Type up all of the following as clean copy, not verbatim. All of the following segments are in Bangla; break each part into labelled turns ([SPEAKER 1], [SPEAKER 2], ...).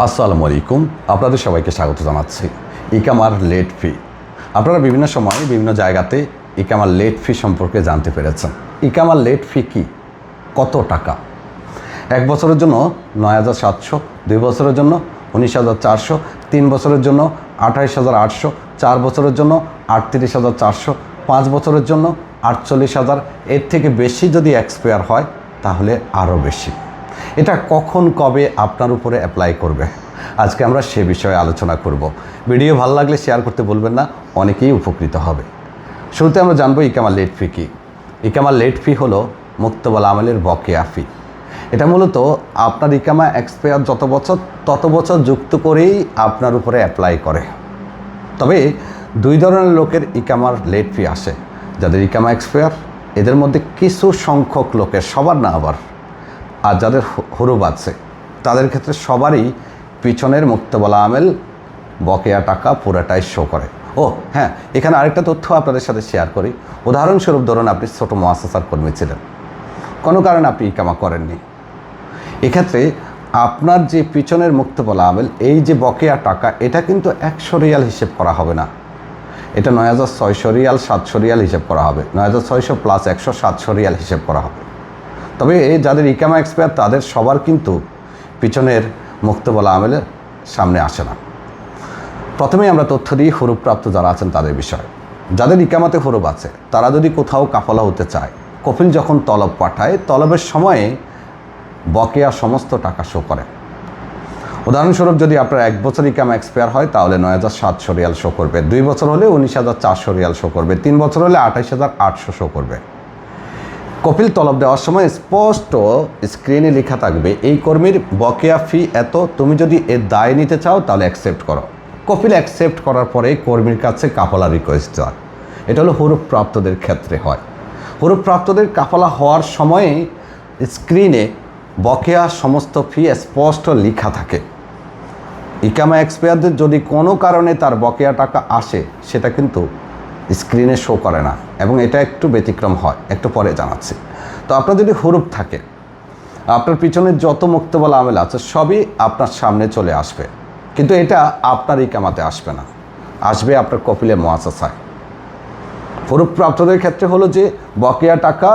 [SPEAKER 1] আসসালামু আলাইকুম। আপনাদের সবাইকে স্বাগত জানাচ্ছি। ইকামার লেট ফি। আপনারা বিভিন্ন সময় বিভিন্ন জায়গাতে ইকামার লেট ফি সম্পর্কে জানতে পেরেছেন। ইকামার লেট ফি কি, কত টাকা? 1 বছরের জন্য ৯,৭০০, 2 বছরের জন্য ১৯,৪০০, 3 বছরের জন্য ২৮,৮০০, 4 বছরের জন্য ৩৮,৪০০, 5 বছরের জন্য ৪৮,০০০। এর থেকে বেশি যদি এক্সপায়ার হয় তাহলে আরও বেশি। এটা কখন কবে আপনার উপরে অ্যাপ্লাই করবে, আজকে আমরা সে বিষয়ে আলোচনা করব। ভিডিও ভালো লাগলে শেয়ার করতে বলবেন না, অনেকেই উপকৃত হবে। শুরুতে আমরা জানবো ইকামা লেট ফি কী। ইকামা লেট ফি হলো মুক্তবাল আমলের বকেয়া ফি। এটা মূলত আপনার ইকামা এক্সপায়ার যত বছর তত বছর যুক্ত করেই আপনার উপরে অ্যাপ্লাই করে। তবে 2 ধরনের লোকের ইকামার লেট ফি আসে। যাদের ইকামা এক্সপায়ার, এদের মধ্যে কিছু সংখ্যক লোকের, সবার না আবার, আর যাদের হুরুব আছে তাদের ক্ষেত্রে সবারই পিছনের মুক্তবালা আমেল বকেয়া টাকা পুরাটাই শো করে। ও হ্যাঁ, এখানে আরেকটা তথ্য আপনাদের সাথে শেয়ার করি। উদাহরণস্বরূপ ধরুন আপনি ছোটো মুআসাসার কর্মী ছিলেন, কোনো কারণে আপনি ইকামা করেননি। এক্ষেত্রে আপনার যে পিছনের মুক্তবালা আমেল, এই যে বকেয়া টাকা, এটা কিন্তু 100 রিয়াল হিসেব করা হবে না, এটা 9,600 রিয়াল 700 রিয়াল হিসেব করা হবে। 9,600 প্লাস 100 700 রিয়াল হিসেব করা হবে। তবে যাদের ইকামা এক্সপায়ার তাদের সবার কিন্তু পিছনের মুক্তবালা আমেলের সামনে আসে না। প্রথমেই আমরা তথ্য দিই হুরুবপ্রাপ্ত যারা আছেন তাদের বিষয়ে। যাদের ইকামাতে হুরুব আছে তারা যদি কোথাও কাফালা হতে চায়, কফিল যখন তলব পাঠায়, তলবের সময়ে বকেয়া সমস্ত টাকা শো করে। উদাহরণস্বরূপ যদি আপনার 1 বছর ইকামা এক্সপায়ার হয় তাহলে 9,700 রিয়াল শো করবে, 2 বছর হলে 19,400 রিয়াল শো করবে, 3 বছর হলে 28,800 শো করবে। কফিল তলব দেওয়ার সময় স্পষ্ট স্ক্রিনে লেখা থাকবে এই কর্মীর বকেয়া ফি এত, তুমি যদি এর দায় নিতে চাও তাহলে অ্যাকসেপ্ট করো। কফিল অ্যাকসেপ্ট করার পরে কর্মীর কাছে কাফালা রিকোয়েস্ট দেওয়া। এটা হলো হুরুবপ্রাপ্তদের ক্ষেত্রে হয়। হুরুবপ্রাপ্তদের কাফালা হওয়ার সময়ে স্ক্রিনে বকেয়া সমস্ত ফি স্পষ্ট লেখা থাকে। ইকামা এক্সপায়ারদের যদি কোনো কারণে তার বকেয়া টাকা আসে, সেটা কিন্তু স্ক্রিনে শো করে না, এবং এটা একটু ব্যতিক্রম হয়, একটু পরে জানাচ্ছি। তো আপনার যদি হুরুব থাকে, আপনার পিছনে যত মুক্তবাল আমেল আছে সবই আপনার সামনে চলে আসবে, কিন্তু এটা আপনার ইকামাতে আসবে না, আসবে আপনার কফিলে মুআসাসায়। হুরুবপ্রাপ্তদের ক্ষেত্রে হলো যে বকেয়া টাকা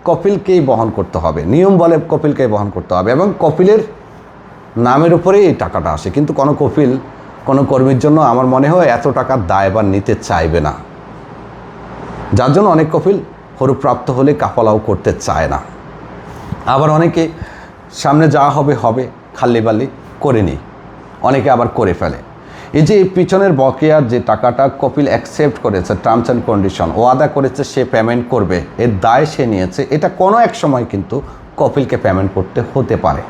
[SPEAKER 1] কফিলকেই বহন করতে হবে, নিয়ম বলে কফিলকেই বহন করতে হবে, এবং কফিলের নামের উপরেই এই টাকাটা আসে। কিন্তু কোনো কফিল কোনো কর্মীর জন্য আমার মনে হয় এত টাকার দায়ভার নিতে চাইবে না, যার জন্য অনেক কফিল হুরুবপ্রাপ্ত হলে কাফালাও করতে চায় না। আবার অনেকে সামনে যা হবে হবে, খাল্লিবাল্লি করে নিই, অনেকে আবার করে ফেলে। এই যে পিছনের বকেয়ার যে টাকাটা কফিল অ্যাকসেপ্ট করেছে, টার্মস অ্যান্ড কন্ডিশন ওয়াদা করেছে সে পেমেন্ট করবে, এর দায় সে নিয়েছে, এটা কোনো এক সময় কিন্তু কফিলকে পেমেন্ট করতে হতে পারে।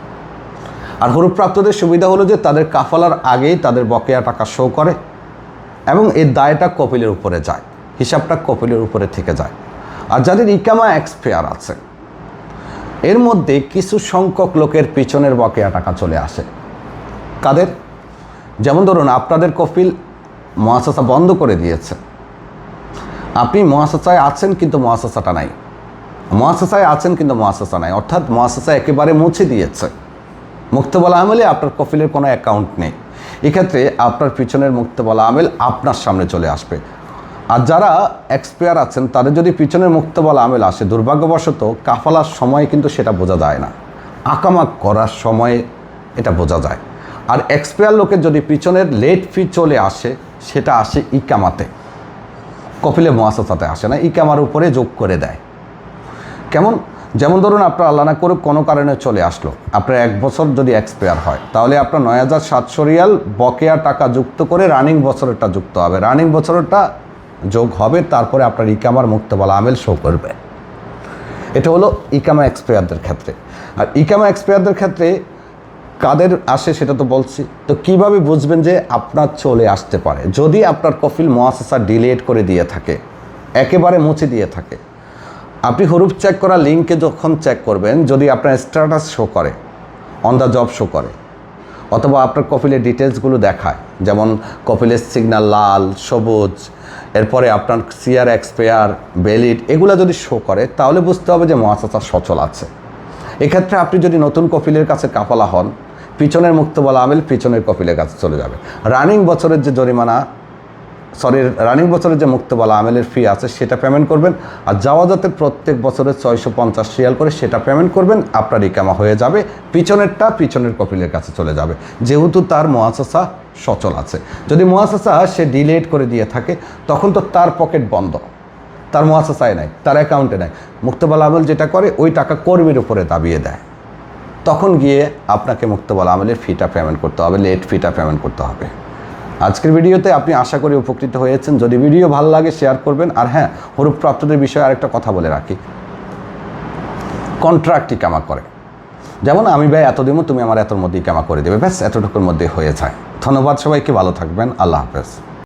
[SPEAKER 1] আর হুরুবপ্রাপ্তদের সুবিধা হলো যে তাদের কাফালার আগেই তাদের বকেয়া টাকা শো করে, এবং এর দায়টা কফিলের উপরে যায়, হিসাবটা কফিলের উপরে থেকে যায়। আর যাদের ইকামা এক্সপায়ার আছে, এর মধ্যে কিছু সংখ্যক লোকের পিছনের বকেয়া টাকা চলে আসে। কাদের? যেমন ধরুন আপনাদের কফিল মুআসাসা বন্ধ করে দিয়েছে, আপনি মুআসাসায় আছেন কিন্তু মুআসাসাটা নাই, মুআসাসায় আছেন কিন্তু মুআসাসা নাই, অর্থাৎ মুআসাসা একেবারে মুছে দিয়েছে, মুক্তবালা আমলে আপনার কফিলের কোনো অ্যাকাউন্ট নেই। এক্ষেত্রে আপনার পিছনের মুক্তবালা আমেল আপনার সামনে চলে আসবে। আর যারা এক্সপায়ার আছেন তাদের যদি পিছনের মুক্তবালা আমেল আসে, দুর্ভাগ্যবশত কাফালার সময় কিন্তু সেটা বোঝা যায় না, আকামা করার সময়ে এটা বোঝা যায়। আর এক্সপায়ার লোকের যদি পিছনের লেট ফি চলে আসে, সেটা আসে ইকামাতে, কফিলে মুআসাসাতে আসে না, ইকামার উপরে যোগ করে দেয়। কেমন? যেমন ধরুন আপনার আল্লাহ না করুক কোনো কারণে চলে আসলো, আপনার 1 বছর যদি এক্সপায়ার হয় তাহলে আপনার 9,700 রিয়াল বকেয়া টাকা যুক্ত করে রানিং বছরেরটা যুক্ত হবে, রানিং বছরেরটা যোগ হবে, তারপরে আপনার ইকামার মুক্তবালা আমেল শো করবে। এটা হলো ইকামা এক্সপায়ারদের ক্ষেত্রে। আর ইকামা এক্সপায়ারদের ক্ষেত্রে কাদের আসে সেটা তো বলছি। তো কিভাবে বুঝবেন যে আপনার চলে আসতে পারে? যদি আপনার কফিল মুআসাসা ডিলিট করে দিয়ে থাকে, একেবারে মুছে দিয়ে থাকে, আপনি হুরুব চেক করা লিঙ্কে যখন চেক করবেন, যদি আপনার স্ট্যাটাস শো করে, অন দ্য জব শো করে, অথবা আপনার কফিলের ডিটেলসগুলো দেখায়, যেমন কফিলের সিগন্যাল লাল, সবুজ, এরপরে আপনার সিআর এক্সপায়ার, ভ্যালিড, এগুলো যদি শো করে তাহলে বুঝতে হবে যে মুআসাসা সচল আছে। এক্ষেত্রে আপনি যদি নতুন কফিলের কাছে কাফালা হন, পিছনের মুক্তবল আমেল পিছনের কপিলের কাছে চলে যাবে। রানিং বছরের যে জরিমানা রানিং বছরের যে মুক্তবল আমেলের ফি আছে সেটা পেমেন্ট করবেন, আর জাওয়াজাতের প্রত্যেক বছরের 650 রিয়াল করে সেটা পেমেন্ট করবেন। আপনার ইকামা হয়ে যাবে, পিছনেরটা পিছনের কপিলের কাছে চলে যাবে, যেহেতু তার মুআসাসা সচল আছে। যদি মুআসাসা সে ডিলেট করে দিয়ে থাকে তখন তো তার পকেট বন্ধ, তার মুআসাসায় নাই, তার অ্যাকাউন্টে নাই। মুক্তবল আমল যেটা করে ওই টাকা কর্মীর উপরে দাবিয়ে দেয়, তখন গিয়ে আপনাকে মুক্তবল আমলের ফিটা পেমেন্ট করতে হবে, লেট ফিটা পেমেন্ট করতে হবে। আজকের ভিডিওতে আপনি আশা করি উপকৃত হয়েছেন। যদি ভিডিও ভালো লাগে শেয়ার করবেন। আর হ্যাঁ, হরুপ প্রাপ্তদের বিষয়ে আরেকটা কথা বলে রাখি, কন্ট্রাক্ট ইকামা করে, যেমন আমি ভাই এত দিব, তুমি আমার এতর মধ্যে ইকামা করে দেবে, ব্যাস এতটুকুর মধ্যে হয়ে যায়। ধন্যবাদ সবাইকে, ভালো থাকবেন, আল্লাহ হাফেজ।